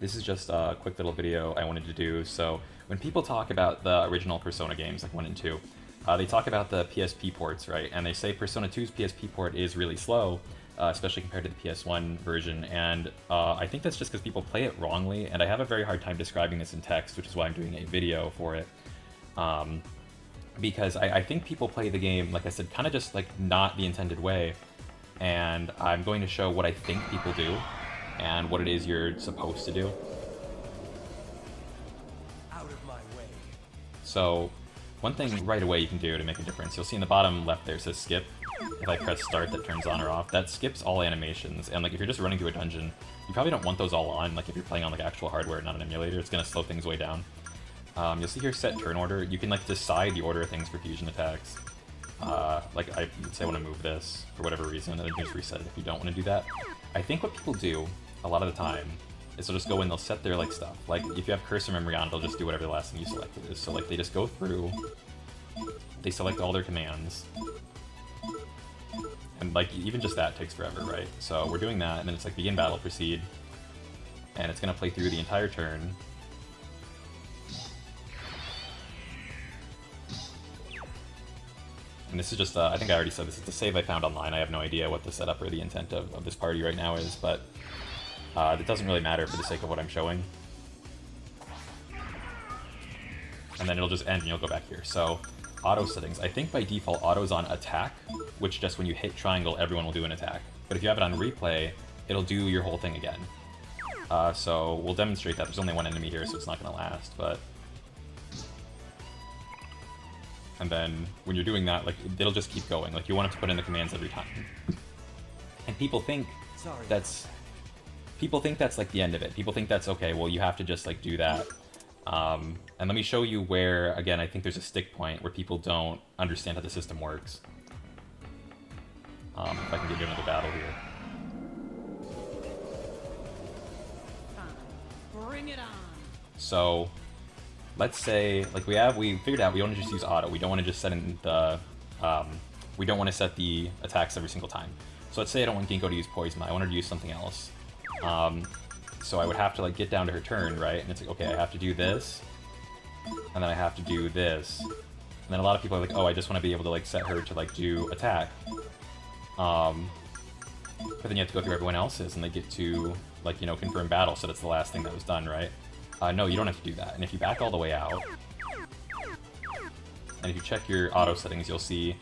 This is just a quick little video I wanted to do. So when people talk about the original Persona games, like 1 and 2, they talk about the PSP ports, right? And they say Persona 2's PSP port is really slow, especially compared to the PS1 version. And I think that's just because people play it wrongly, and I have a very hard time describing this in text, which is why I'm doing a video for it. Because I think people play the game, like I said, kind of just like not the intended way. And I'm going to show what I think people do and what it is you're supposed to do. Out of my way. So one thing right away you can do to make a difference, you'll see in the bottom left there it says skip. If I press start, that turns on or off. That skips all animations, and like if you're just running through a dungeon, you probably don't want those all on. Like if you're playing on like actual hardware, not an emulator, it's gonna slow things way down. You'll see here set turn order. You can like decide the order of things for fusion attacks. Like I would say I want to move this for whatever reason, and then just reset it if you don't want to do that. I think what people do a lot of the time is they'll just go in, they'll set their like stuff. Like if you have cursor memory on, they'll just do whatever the last thing you selected is. So like they just go through, they select all their commands, and like even just that takes forever, right? So we're doing that, and then it's like begin battle, proceed, and it's gonna play through the entire turn. And this is just, I think I already said this, it's a save I found online. I have no idea what the setup or the intent of this party right now is, but it doesn't really matter for the sake of what I'm showing. And then it'll just end and you'll go back here. So, auto settings. I think by default auto's on attack, which just when you hit triangle, everyone will do an attack. But if you have it on replay, it'll do your whole thing again. So we'll demonstrate that. There's only one enemy here, so it's not going to last, but... And then when you're doing that, like it'll just keep going. Like you want it to put in the commands every time. And people think that's like the end of it. People think that's okay. Well, you have to just like do that. And let me show you where, again, I think there's a stick point where people don't understand how the system works. If I can give you another battle here. Bring it on. So let's say, like we figured out we want to just use auto. We don't want to just set in the, we don't want to set the attacks every single time. So let's say I don't want Ginkgo to use Poison. I want her to use something else. So I would have to like get down to her turn, right? And it's like, okay, I have to do this, and then I have to do this. And then a lot of people are like, oh, I just want to be able to like set her to like do attack. But then you have to go through everyone else's, and they get to like, you know, confirm battle, so that's the last thing that was done, right? No, you don't have to do that. And if you back all the way out, and if you check your auto settings, you'll see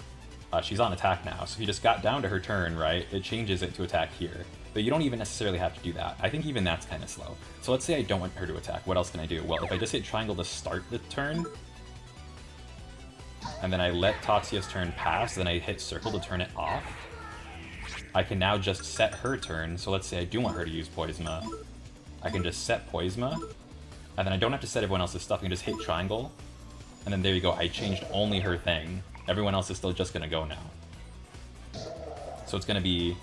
she's on attack now. So if you just got down to her turn, right, it changes it to attack here. But you don't even necessarily have to do that. I think even that's kind of slow. So let's say I don't want her to attack. What else can I do? Well, if I just hit triangle to start the turn, and then I let Tatsuya's turn pass, then I hit circle to turn it off, I can now just set her turn. So let's say I do want her to use Poisma. I can just set Poisma, and then I don't have to set everyone else's stuff. I can just hit triangle, and then there you go. I changed only her thing. Everyone else is still just going to go now. So it's going to be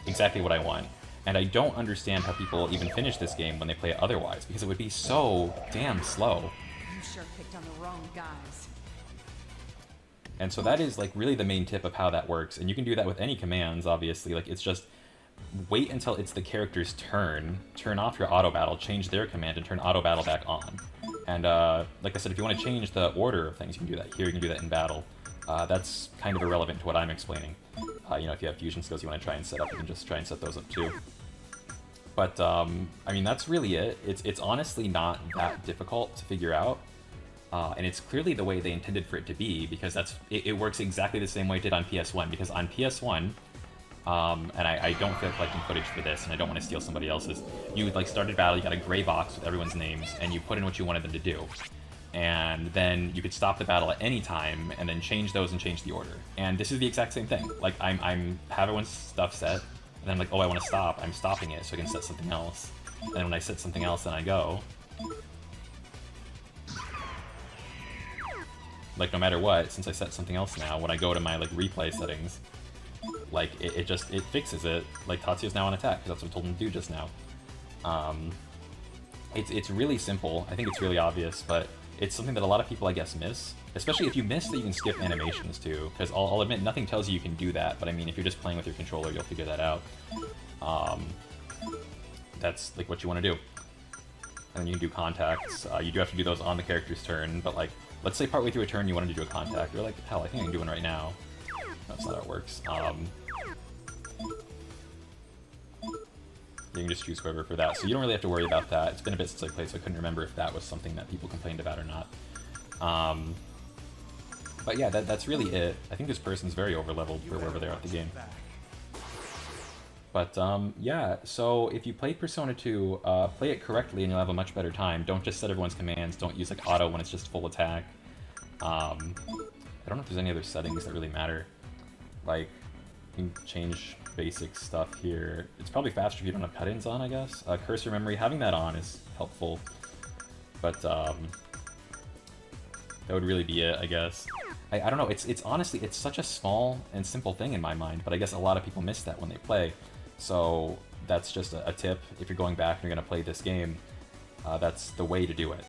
exactly what I want. And I don't understand how people even finish this game when they play it otherwise, because it would be so damn slow. You sure picked on the wrong guys. And so that is like really the main tip of how that works. And you can do that with any commands, obviously. Like it's just wait until it's the character's turn, turn off your auto battle, change their command, and turn auto battle back on. And like I said, if you want to change the order of things, you can do that here, you can do that in battle. That's kind of irrelevant to what I'm explaining. You know, if you have fusion skills you want to try and set up, you can just try and set those up too. But, I mean, that's really it. It's honestly not that difficult to figure out. And it's clearly the way they intended for it to be, because it works exactly the same way it did on PS1. Because on PS1, and I don't feel like collecting footage for this, and I don't want to steal somebody else's, you like started battle, you got a gray box with everyone's names, and you put in what you wanted them to do. And then you could stop the battle at any time, and then change those and change the order. And this is the exact same thing. Like, I'm have everyone's stuff set, and then I'm like, oh, I want to stop. I'm stopping it so I can set something else. And then when I set something else, then I go. Like, no matter what, since I set something else now, when I go to my, like, replay settings, like, it fixes it. Like, Tatsuya's now on attack, because that's what I told him to do just now. It's really simple. I think it's really obvious, but it's something that a lot of people, I guess, miss. Especially if you miss that you can skip animations, too. Because I'll admit, nothing tells you can do that, but I mean, if you're just playing with your controller, you'll figure that out. That's, like, what you want to do. and then you can do contacts. You do have to do those on the character's turn, but like, let's say partway through a turn you wanted to do a contact. You're like, hell, I think I can do one right now. That's not how it works. You can just choose whoever for that, so you don't really have to worry about that. It's been a bit since I played, so I couldn't remember if that was something that people complained about or not. But yeah, that's really it. I think this person's very overleveled for wherever they're at the game. But yeah, so if you play Persona 2, play it correctly and you'll have a much better time. Don't just set everyone's commands. Don't use like auto when it's just full attack. I don't know if there's any other settings that really matter. Like, you can change basic stuff here. It's probably faster if you don't have cut-ins on, I guess. Cursor memory, having that on is helpful. But that would really be it, I guess. I don't know, it's honestly, it's such a small and simple thing in my mind, but I guess a lot of people miss that when they play. So that's just a tip. If you're going back and you're going to play this game, that's the way to do it.